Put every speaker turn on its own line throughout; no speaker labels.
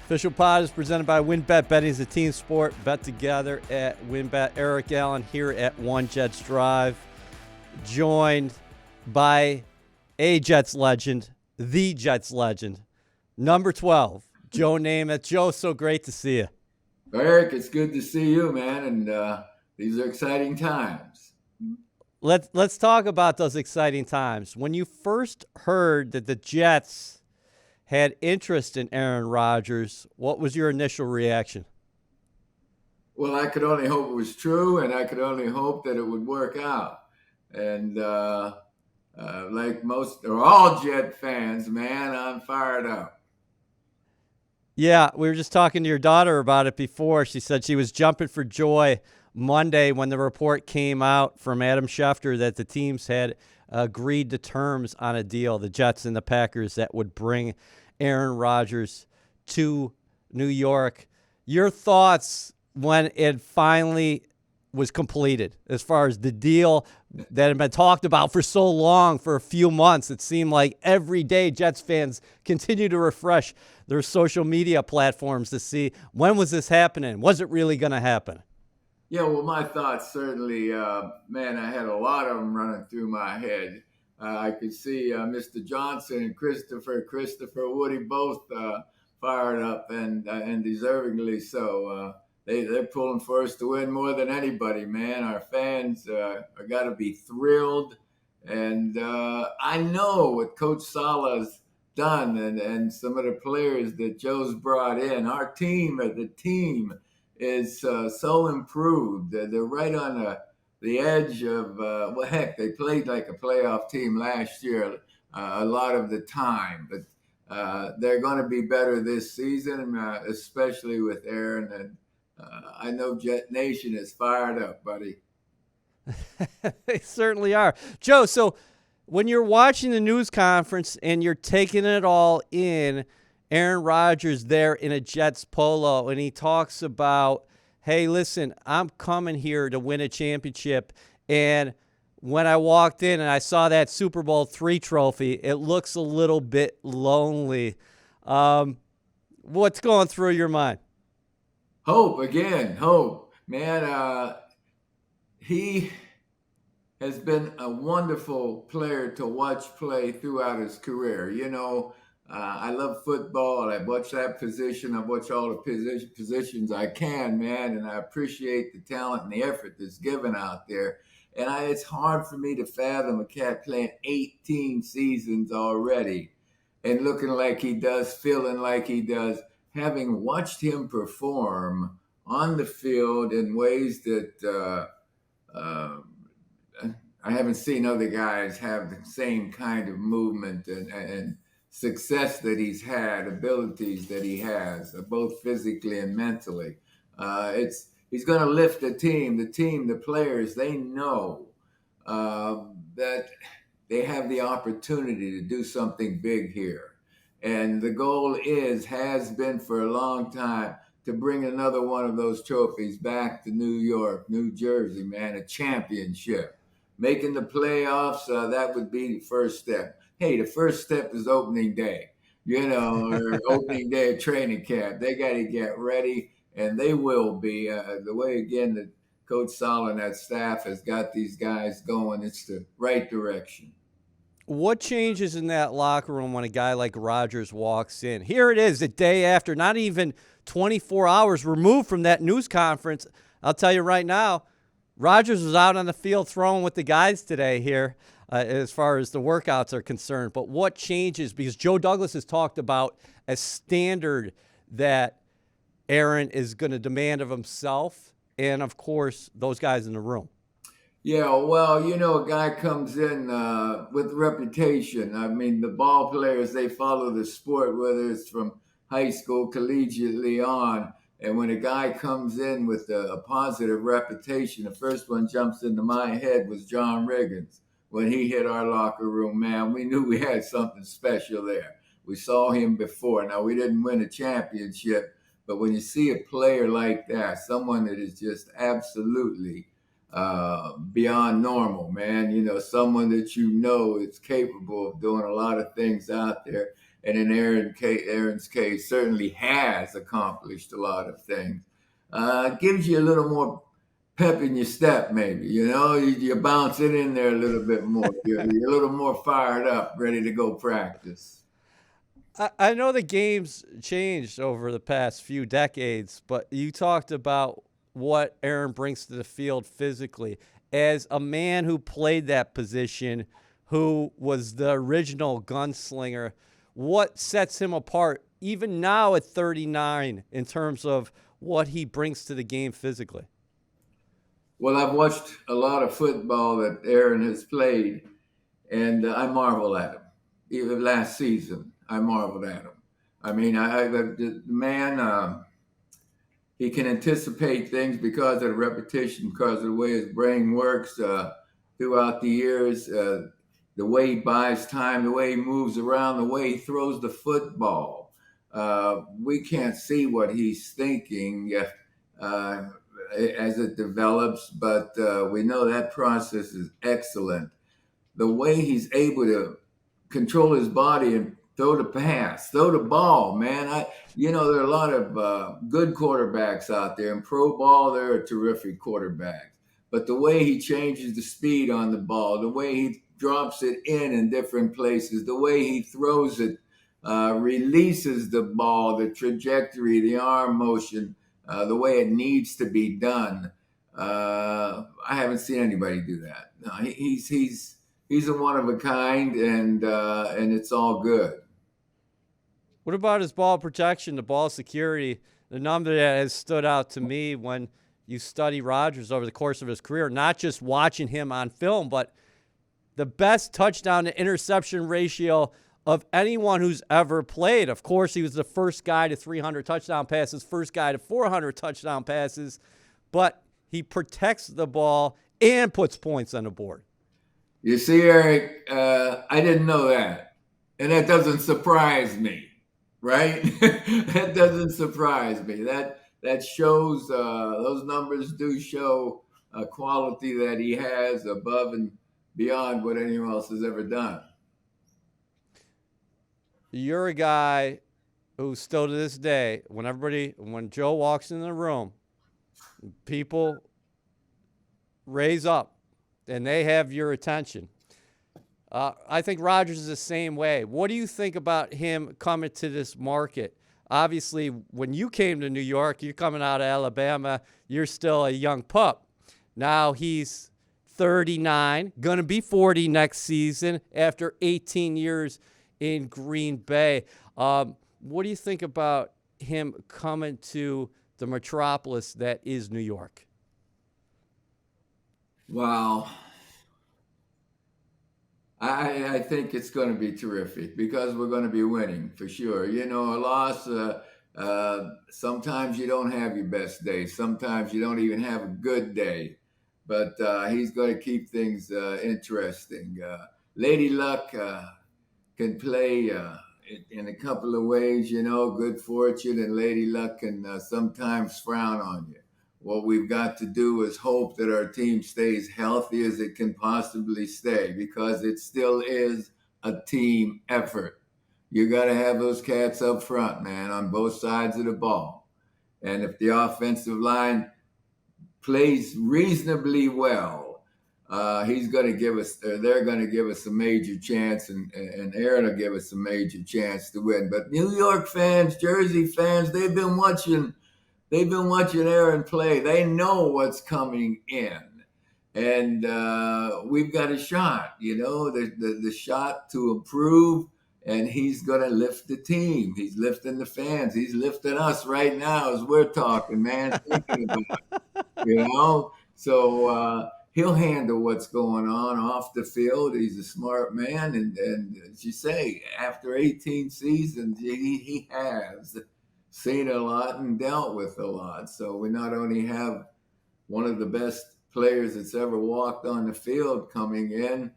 Official pod is presented by WynnBET. Betting is a team sport. Bet together at WynnBET. Eric Allen here at One Jets Drive, joined by a Jets legend, the Jets legend, number 12, Joe Namath. Joe, so great to see you.
Eric, it's good to see you, man. And these are exciting times.
Let's talk about those exciting times. When you first heard that the Jets had interest in Aaron Rodgers, what was your initial reaction?
Well, I could only hope it was true, and I could only hope that it would work out. And like most or all Jet fans, man, I'm fired up.
Yeah, we were just talking to your daughter about it before. She said she was jumping for joy Monday when the report came out from Adam Schefter that the teams had agreed to terms on a deal, the Jets and the Packers, that would bring Aaron Rodgers to New York. Your thoughts when it finally was completed as far as the deal that had been talked about for so long, for a few months? It seemed like every day Jets fans continue to refresh their social media platforms to see, when was this happening? Was it really going to happen?
Yeah, well, my thoughts certainly, man, I had a lot of them running through my head. I could see Mr. Johnson and Christopher Woody both fired up and deservingly so. They're pulling for us to win more than anybody, man. Our fans are got to be thrilled. And I know what Coach Salah's done and some of the players that Joe's brought in. Our team, the team, is so improved. They're right on the edge of, well, heck, they played like a playoff team last year a lot of the time. But they're going to be better this season, especially with Aaron. And I know Jet Nation is fired up, buddy.
They certainly are. Joe, so when you're watching the news conference and you're taking it all in, Aaron Rodgers there in a Jets polo, and he talks about, hey, listen, I'm coming here to win a championship. And when I walked in and I saw that Super Bowl III trophy, it looks a little bit lonely. What's going through your mind?
Hope again, hope, man. He has been a wonderful player to watch play throughout his career. I love football. I watch that position. I watch all the positions I can, man, and I appreciate the talent and the effort that's given out there. And it's hard for me to fathom a cat playing 18 seasons already and looking like he does, feeling like he does, having watched him perform on the field in ways that I haven't seen other guys have the same kind of movement and success that he's had, abilities that he has, both physically and mentally. It's He's going to lift the players. They know that they have the opportunity to do something big here, and the goal has been for a long time to bring another one of those trophies back to New York, New Jersey, man, a championship. Making the playoffs, that would be the first step. Hey, the first step is opening day, or opening day of training camp. They got to get ready, and they will be. The way, again, that Coach Salah and that staff has got these guys going, it's the right direction.
What changes in that locker room when a guy like Rodgers walks in? Here it is, the day after, not even 24 hours removed from that news conference. I'll tell you right now, Rodgers was out on the field throwing with the guys today here as far as the workouts are concerned. But what changes? Because Joe Douglas has talked about a standard that Aaron is going to demand of himself and, of course, those guys in the room.
Yeah, well, a guy comes in with reputation. I mean, the ball players, they follow the sport, whether it's from high school, collegiately on. And when a guy comes in with a positive reputation, the first one jumps into my head was John Riggins. When he hit our locker room, man, we knew we had something special there. We saw him before. Now, we didn't win a championship, but when you see a player like that, someone that is just absolutely beyond normal, man. You know, someone that you know is capable of doing a lot of things out there. And in Aaron's case, certainly has accomplished a lot of things. Gives you a little more pep in your step, maybe. You know, you bounce it in there a little bit more. You're a little more fired up, ready to go practice.
I know the game's changed over the past few decades, but you talked about what Aaron brings to the field physically. As a man who played that position, who was the original gunslinger, what sets him apart, even now at 39, in terms of what he brings to the game physically?
Well, I've watched a lot of football that Aaron has played, and I marvel at him. Even last season, I marveled at him. I mean, the man, he can anticipate things because of the repetition, because of the way his brain works throughout the years, the way he buys time, the way he moves around, the way he throws the football. We can't see what he's thinking as it develops, but we know that process is excellent. The way he's able to control his body and throw the pass, throw the ball, man. There are a lot of good quarterbacks out there. In pro ball, there are terrific quarterbacks. But the way he changes the speed on the ball, the way he drops it in different places, the way he throws it, releases the ball, the trajectory, the arm motion, the way it needs to be done. I haven't seen anybody do that. No, he's a one of a kind, and it's all good.
What about his ball protection, the ball security, the number that has stood out to me when you study Rodgers over the course of his career, not just watching him on film, but the best touchdown to interception ratio of anyone who's ever played. Of course, he was the first guy to 300 touchdown passes, first guy to 400 touchdown passes, but he protects the ball and puts points on the board.
You see, Eric, I didn't know that, and that doesn't surprise me, right? That doesn't surprise me. That shows those numbers do show a quality that he has above and beyond what anyone else has ever done.
You're a guy who still to this day, when Joe walks in the room, people raise up and they have your attention. I think Rodgers is the same way. What do you think about him coming to this market? Obviously, when you came to New York, you're coming out of Alabama, you're still a young pup. Now he's 39, going to be 40 next season after 18 years in Green Bay. What do you think about him coming to the metropolis that is New York?
Wow. I think it's going to be terrific because we're going to be winning for sure. You know, a loss, sometimes you don't have your best day. Sometimes you don't even have a good day. But he's going to keep things interesting. Lady Luck can play in a couple of ways, you know, good fortune and Lady Luck can sometimes frown on you. What we've got to do is hope that our team stays healthy as it can possibly stay because it still is a team effort. You got to have those cats up front, man, on both sides of the ball. And if the offensive line plays reasonably well, he's going to give us, they're going to give us a major chance, and Aaron will give us a major chance to win. But New York fans, Jersey fans, they've been watching Aaron play. They know what's coming in. And we've got a shot, you know, the shot to improve. And he's going to lift the team. He's lifting the fans. He's lifting us right now as we're talking, man, thinking about it, you know. So he'll handle what's going on off the field. He's a smart man. And as you say, after 18 seasons, he has seen a lot and dealt with a lot. So we not only have one of the best players that's ever walked on the field coming in,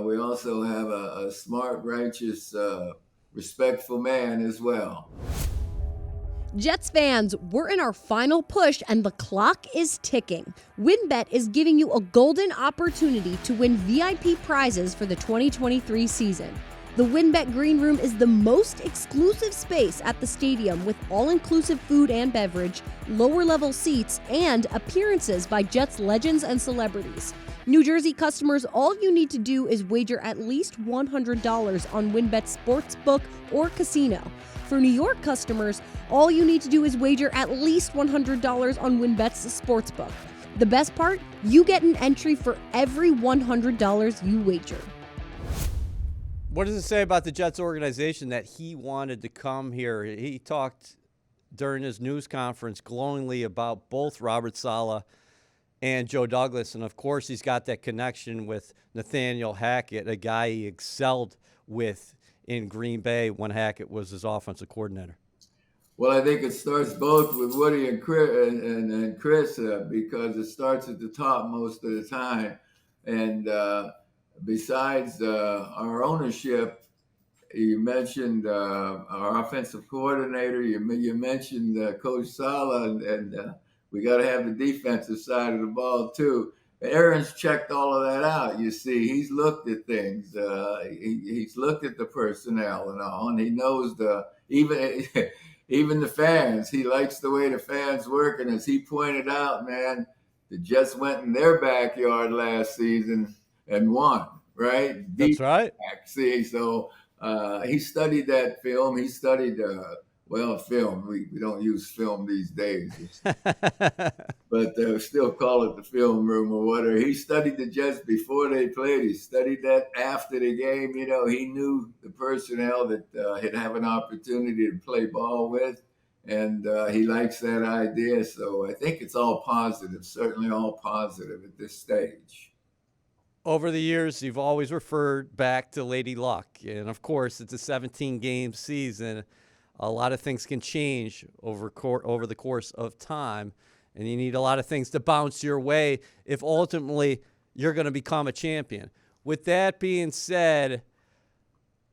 we also have a smart, righteous, respectful man as well.
Jets fans, we're in our final push and the clock is ticking. WynnBET is giving you a golden opportunity to win VIP prizes for the 2023 season. The WynnBET Green Room is the most exclusive space at the stadium with all-inclusive food and beverage, lower-level seats, and appearances by Jets legends and celebrities. New Jersey customers, all you need to do is wager at least $100 on WynnBET Sportsbook or Casino. For New York customers, all you need to do is wager at least $100 on WynnBET's Sportsbook. The best part? You get an entry for every $100 you wager.
What does it say about the Jets organization that he wanted to come here? He talked during his news conference glowingly about both Robert Saleh and Joe Douglas. And, of course, he's got that connection with Nathaniel Hackett, a guy he excelled with in Green Bay when Hackett was his offensive coordinator.
Well, I think it starts both with Woody and Chris, because it starts at the top most of the time. And besides our ownership, you mentioned our offensive coordinator. You mentioned Coach Saleh, and we got to have the defensive side of the ball too. Aaron's checked all of that out. You see, he's looked at things. He's looked at the personnel and all, and he knows even the fans. He likes the way the fans work, and as he pointed out, man, the Jets went in their backyard last season and won. Right?
That's right.
See, so he studied that film. He studied film. We don't use film these days. But still call it the film room or whatever. He studied the Jets before they played. He studied that after the game. You know, he knew the personnel that he'd have an opportunity to play ball with, and he likes that idea. So I think it's all positive, certainly all positive at this stage.
Over the years, you've always referred back to Lady Luck. And, of course, it's a 17-game season. A lot of things can change over the course of time. And you need a lot of things to bounce your way if ultimately you're going to become a champion. With that being said,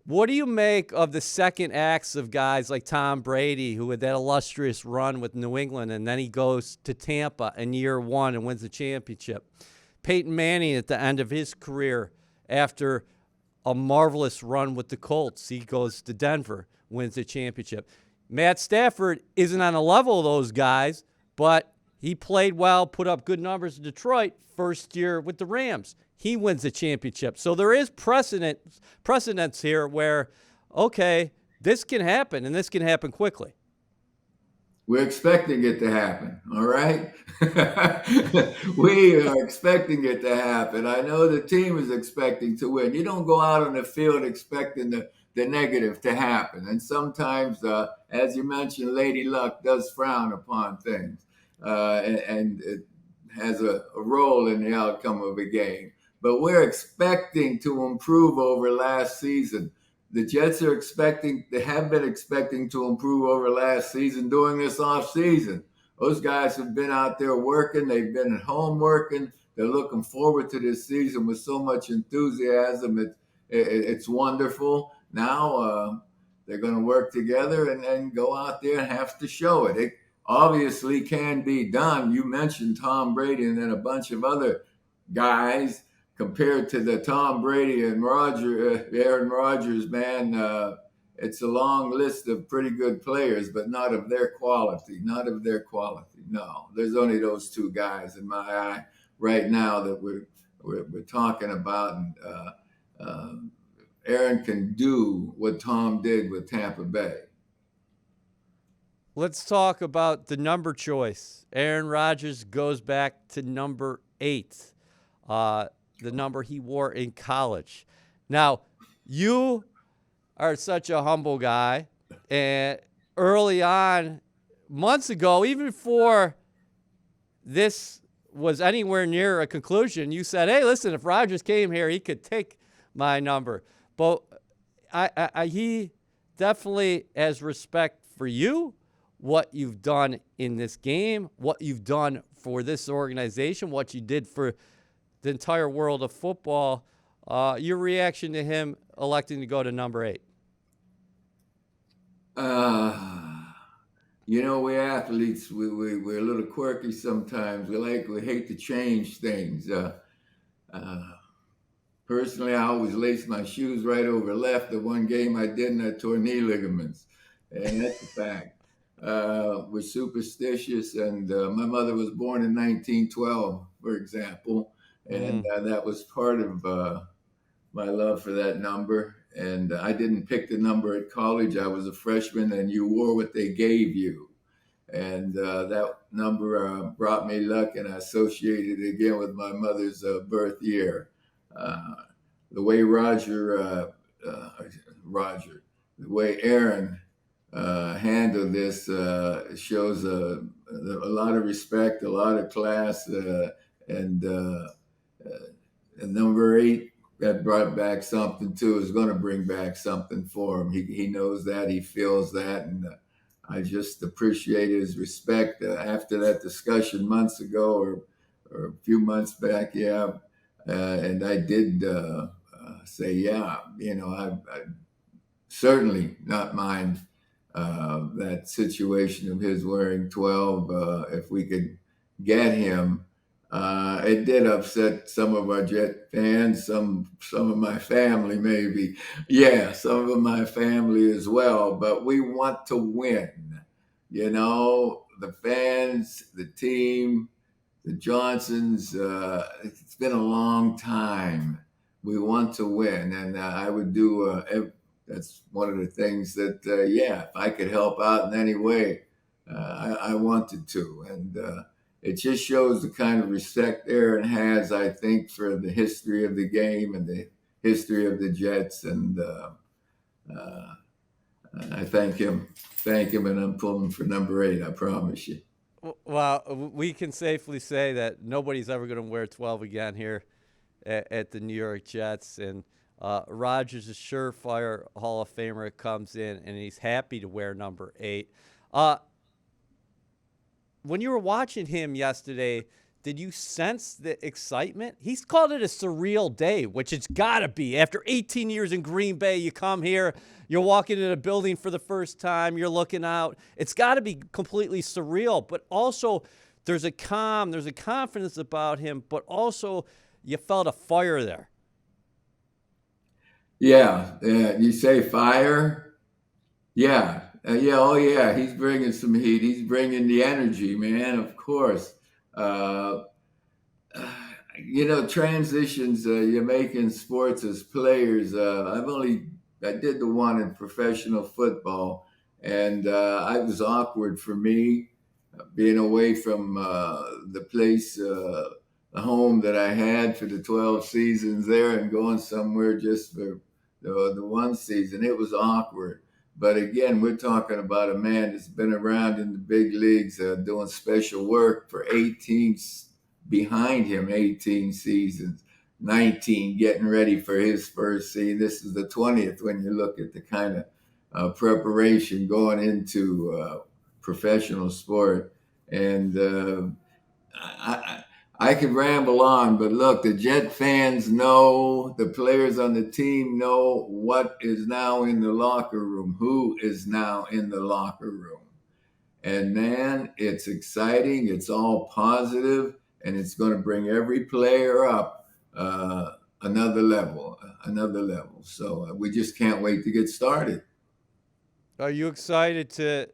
what do you make of the second acts of guys like Tom Brady, who had that illustrious run with New England, and then he goes to Tampa in year one and wins the championship? Peyton Manning at the end of his career after a marvelous run with the Colts. He goes to Denver, wins the championship. Matt Stafford isn't on the level of those guys, but he played well, put up good numbers in Detroit first year with the Rams. He wins the championship. So there is precedence here where, okay, this can happen, and this can happen quickly.
We're expecting it to happen, all right? We are expecting it to happen. I know the team is expecting to win. You don't go out on the field expecting the negative to happen. And sometimes, as you mentioned, Lady Luck does frown upon things. And it has a role in the outcome of a game. But we're expecting to improve over last season. The Jets are they have been expecting to improve over last season during this offseason. Those guys have been out there working. They've been at home working. They're looking forward to this season with so much enthusiasm. It's wonderful. Now they're going to work together and go out there and have to show it. It obviously can be done. You mentioned Tom Brady and then a bunch of other guys. Compared to the Tom Brady and Aaron Rodgers, man, it's a long list of pretty good players, but not of their quality. Not of their quality. No, there's only those two guys in my eye right now that we're talking about. And Aaron can do what Tom did with Tampa Bay.
Let's talk about the number choice. Aaron Rodgers goes back to number 8. The number he wore in college. Now, you are such a humble guy, and early on, months ago, even before this was anywhere near a conclusion, you said, hey, listen, if Rodgers came here, he could take my number. But he definitely has respect for you, what you've done in this game, what you've done for this organization, what you did for the entire world of football. Your reaction to him electing to go to number 8?
We athletes, we're a little quirky sometimes. We hate to change things. Uh, Personally, I always lace my shoes right over left. The one game I didn't, I tore knee ligaments, and that's a fact. We're superstitious, and my mother was born in 1912, for example, and
Mm,
that was part of my love for that number. And I didn't pick the number at college. I was a freshman, and you wore what they gave you. And that number brought me luck, and I associated it again with my mother's birth year. Uh, the way uh, Roger, the way Aaron handled this shows a lot of respect, a lot of class, and number 8 that brought back something too is going to bring back something for him. He knows that, he feels that, and I just appreciate his respect. After that discussion months ago or a few months back, yeah, and I did say, yeah, I certainly not mind that situation of his wearing 12 if we could get him. It did upset some of our Jet fans, some of my family, maybe. Yeah, some of my family as well. But we want to win. The fans, the team, the Johnsons. It's been a long time. We want to win, and I would do. That's one of the things that, yeah, if I could help out in any way, I wanted to, and it just shows the kind of respect Aaron has, I think, for the history of the game and the history of the Jets, and uh, I thank him, and I'm pulling for number 8. I promise you.
well, we can safely say that nobody's ever going to wear 12 again here at the New York Jets. And Rodgers is surefire Hall of Famer comes in, and he's happy to wear number 8. Uh, when you were watching him yesterday, did you sense the excitement? He's called it a surreal day, which it's got to be. After 18 years in Green Bay, you come here, you're walking in a building for the first time, you're looking out. It's got to be completely surreal, but also there's a calm, there's a confidence about him, but also you felt a fire there.
Yeah, yeah. You say fire? Yeah, yeah, oh yeah, he's bringing some heat. He's bringing the energy, man. Of course. Uh, transitions you make in sports as players. I did the one in professional football, and it was awkward for me being away from the place, the home that I had for the 12 seasons there, and going somewhere just for the one season. It was awkward. But again, we're talking about a man that's been around in the big leagues doing special work for 18, behind him 18 seasons, 19 getting ready for his first season. This is the 20th when you look at the kind of preparation going into professional sport. And I, I could ramble on, but look, the Jet fans know, the players on the team know what is now in the locker room, who is now in the locker room. And man, it's exciting. It's all positive, and it's going to bring every player up another level, another level. So we just can't wait to get started.
Are you excited to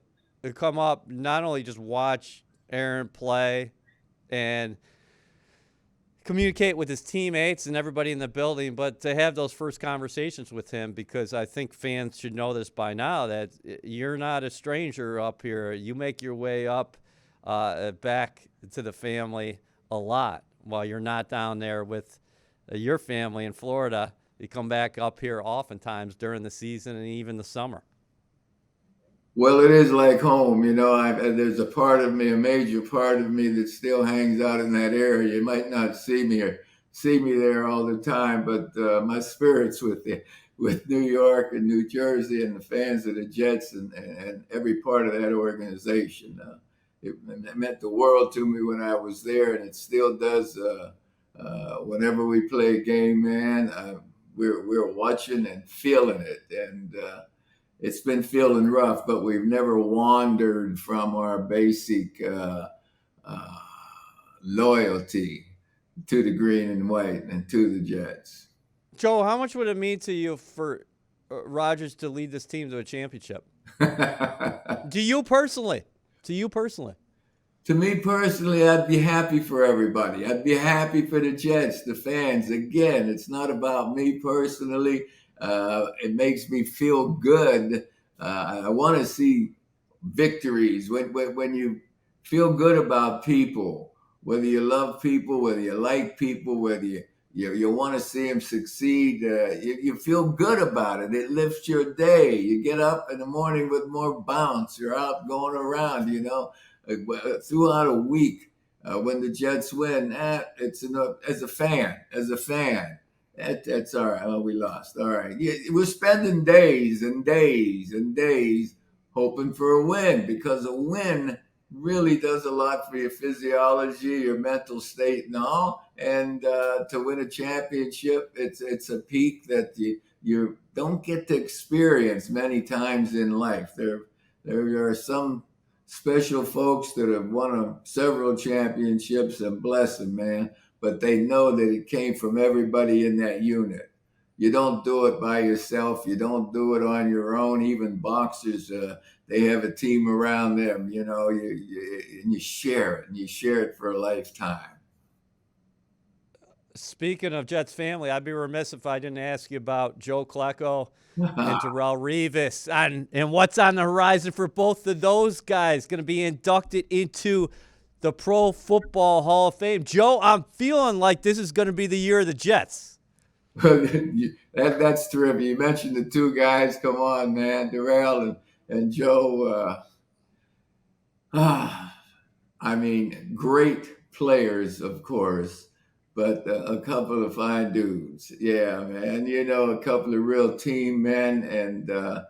come up, not only just watch Aaron play and communicate with his teammates and everybody in the building, but to have those first conversations with him? Because I think fans should know this by now, that you're not a stranger up here. You make your way up back to the family a lot while you're not down there with your family in Florida. You come back up here oftentimes during the season and even the summer.
Well, it is like home, there's a part of me, a major part of me that still hangs out in that area. You might not see me there all the time, but my spirits with New York and New Jersey and the fans of the Jets and every part of that organization. It meant the world to me when I was there, and it still does. Whenever we play a game, man, we're watching and feeling it, and it's been feeling rough, but we've never wandered from our basic uh, loyalty to the green and white and to the Jets.
Joe, how much would it mean to you for Rodgers to lead this team to a championship? To you personally? To you personally?
To me personally, I'd be happy for everybody. I'd be happy for the Jets, the fans. Again, it's not about me personally. It makes me feel good. I want to see victories. When you feel good about people, whether you love people, whether you like people, whether you want to see them succeed, you feel good about it. It lifts your day. You get up in the morning with more bounce. You're out going around, throughout a week. When the Jets win, it's enough. As a fan, that's all right. Oh, we lost. All right. Yeah, we're spending days and days and days hoping for a win, because a win really does a lot for your physiology, your mental state, and all. And to win a championship, it's a peak that you don't get to experience many times in life. There are some special folks that have won several championships, and bless them, man. But they know that it came from everybody in that unit. You don't do it by yourself. You don't do it on your own. Even boxers, they have a team around them. And you share it, and you share it for a lifetime.
Speaking of Jets family, I'd be remiss if I didn't ask you about Joe Klecko and Darrelle Revis, and what's on the horizon for both of those guys. Going to be inducted into the Pro Football Hall of Fame. Joe, I'm feeling like this is going to be the year of the Jets.
That's terrific. You mentioned the two guys. Come on, man, Darrelle and Joe. I mean, great players, of course, but a couple of fine dudes. Yeah, man. A couple of real team men, and the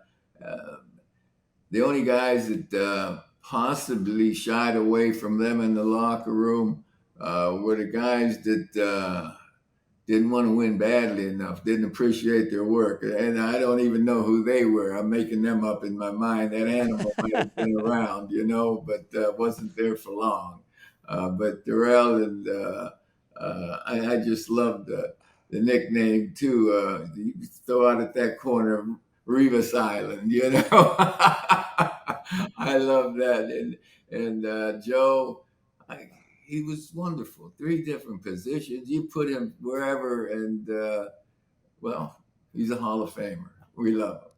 only guys that possibly shied away from them in the locker room were the guys that didn't want to win badly enough, didn't appreciate their work. And I don't even know who they were. I'm making them up in my mind. That animal might have been around, but wasn't there for long. But Darrelle and I just loved the nickname too. You throw out at that corner, Revis Island, I love that. And Joe, he was wonderful. 3 different positions. You put him wherever, and he's a Hall of Famer. We love him.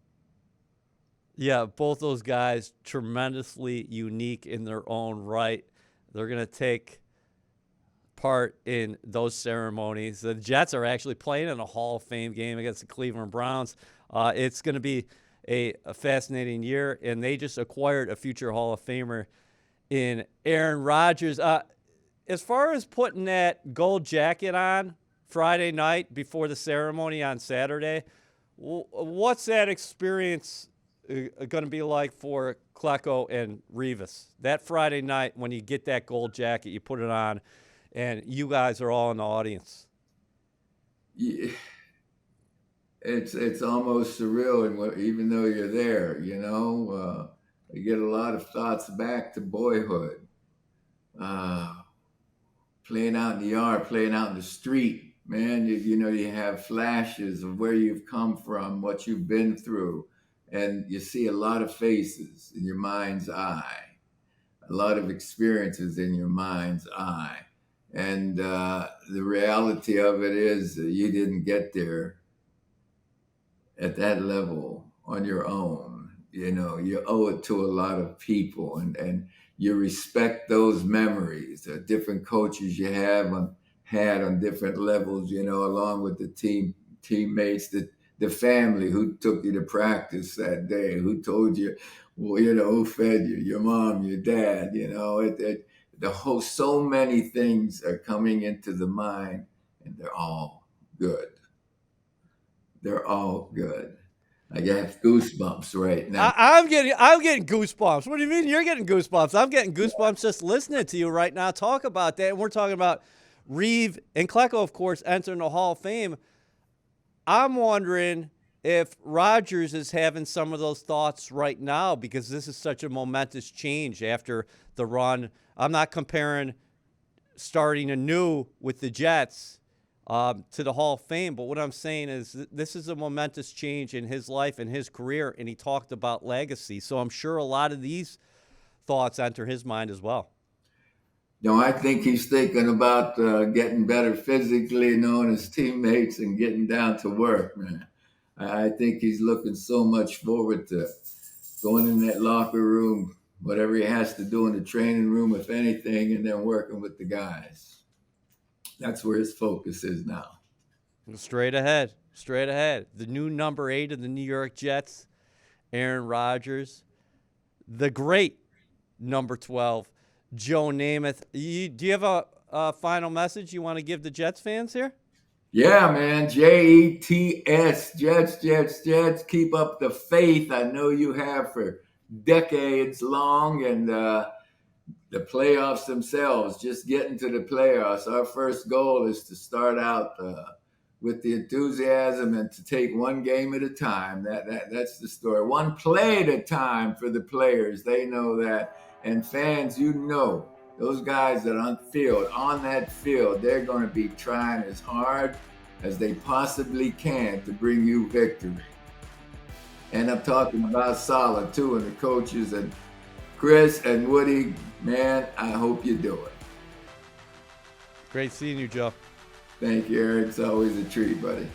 Yeah, both those guys tremendously unique in their own right. They're going to take part in those ceremonies. The Jets are actually playing in a Hall of Fame game against the Cleveland Browns. It's going to be a fascinating year, and they just acquired a future Hall of Famer in Aaron Rodgers. As far as putting that gold jacket on Friday night before the ceremony on Saturday, what's that experience going to be like for Klecko and Revis? That Friday night when you get that gold jacket, you put it on, and you guys are all in the audience.
Yeah. It's almost surreal, and even though you're there, you get a lot of thoughts back to boyhood. Playing out in the yard, playing out in the street, man, you have flashes of where you've come from, what you've been through, and you see a lot of faces in your mind's eye, a lot of experiences in your mind's eye. And the reality of it is you didn't get there at that level on your own. You owe it to a lot of people, and you respect those memories, the different coaches you had on different levels, along with the teammates, the family who took you to practice that day, who told you, who fed you, your mom, your dad, so many things are coming into the mind, and they're all good. They're all good. I have goosebumps right now.
I'm getting goosebumps. What do you mean you're getting goosebumps? I'm getting goosebumps just listening to you right now talk about that. And we're talking about Reeve and Klecko, of course, entering the Hall of Fame. I'm wondering if Rodgers is having some of those thoughts right now, because this is such a momentous change after the run. I'm not comparing starting anew with the Jets to the Hall of Fame, but what I'm saying is this is a momentous change in his life and his career, and he talked about legacy. So I'm sure a lot of these thoughts enter his mind as well.
No, I think he's thinking about getting better physically, knowing his teammates, and getting down to work, man. I think he's looking so much forward to going in that locker room, whatever he has to do in the training room, if anything, and then working with the guys. That's where his focus is now.
Straight ahead. Straight ahead. The new number 8 of the New York Jets, Aaron Rodgers. The great number 12, Joe Namath. Do you have a final message you want to give the Jets fans here?
Yeah, man. Jets, Jets, Jets, Jets. Keep up the faith. I know you have for decades long, and the playoffs themselves, just getting to the playoffs. Our first goal is to start out with the enthusiasm and to take one game at a time. That's the story. One play at a time for the players. They know that. And fans, you know, those guys that on that field, they're going to be trying as hard as they possibly can to bring you victory. And I'm talking about Saleh too, and the coaches, and Chris and Woody. Man, I hope you do it.
Great seeing you, Joe.
Thank you, Eric. It's always a treat, buddy.